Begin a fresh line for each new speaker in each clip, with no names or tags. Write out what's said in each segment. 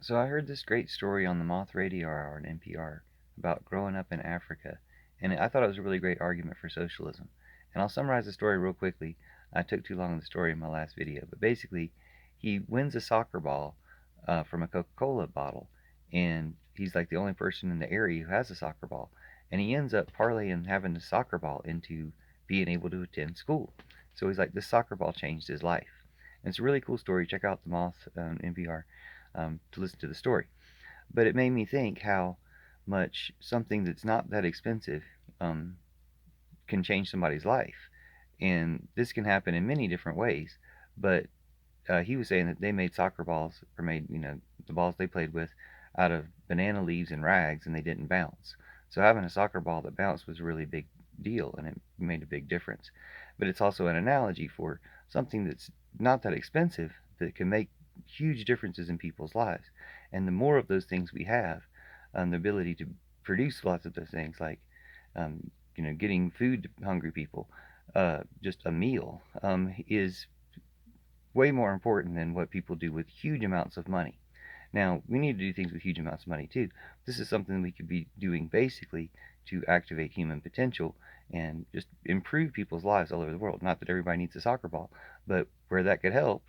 So I heard this great story on the Moth Radio Hour on NPR about growing up in Africa, and I thought it was a really great argument for socialism. And I'll summarize the story real quickly. I took too long in the story in my last video, but basically, he wins a soccer ball from a Coca-Cola bottle, and he's like the only person in the area who has a soccer ball, and he ends up parlaying having the soccer ball into being able to attend school. So he's like, this soccer ball changed his life. And it's a really cool story. Check out the Moth NPR to listen to the story. But it made me think how much something that's not that expensive um, can change somebody's life. And this can happen in many different ways. But he was saying that they made soccer balls, or made, the balls they played with out of banana leaves and rags, and they didn't bounce. So having a soccer ball that bounced was a really big deal, and it made a big difference. But it's also an analogy for something that's not that expensive that can make huge differences in people's lives. And the more of those things we have, the ability to produce lots of those things, like getting food to hungry people, just a meal, is way more important than what people do with huge amounts of money. Now, we need to do things with huge amounts of money too. This is something we could be doing basically to activate human potential and just improve people's lives all over the world. Not that everybody needs a soccer ball, but where that could help,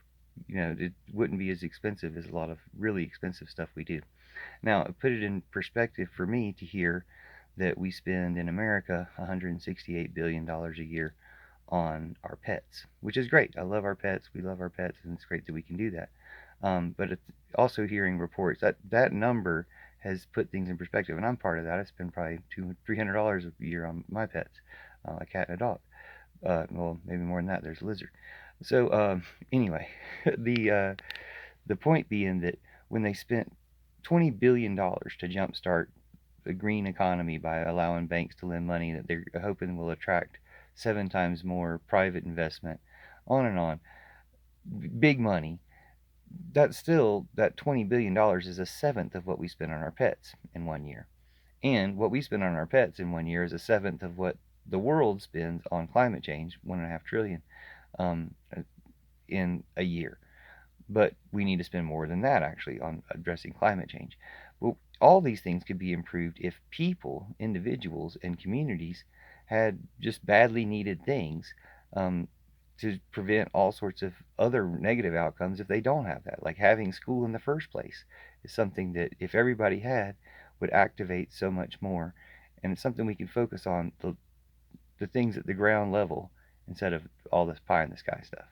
it wouldn't be as expensive as a lot of really expensive stuff we do. Now, put it in perspective for me to hear that we spend in America $168 billion a year on our pets, which is great. I love our pets. We love our pets, and it's great that we can do that. But it's also hearing reports that that number has put things in perspective, and I'm part of that. I spend probably $300 a year on my pets, a cat and a dog. Well, maybe more than that. There's a lizard. So anyway, the point being that when they spent $20 billion to jumpstart the green economy by allowing banks to lend money that they're hoping will attract 7 times more private investment, on and on, big money. That's still, that $20 billion is a seventh of what we spend on our pets in one year. And what we spend on our pets in one year is a seventh of what the world spends on climate change, 1.5 trillion, um, in a year. But we need to spend more than that actually on addressing climate change. Well, all these things could be improved if people, individuals, and communities had just badly needed things, um, to prevent all sorts of other negative outcomes if they don't have that. Like having school in the first place is something that, if everybody had, would activate so much more. And it's something we can focus on, the things at the ground level, instead of all this pie in the sky stuff.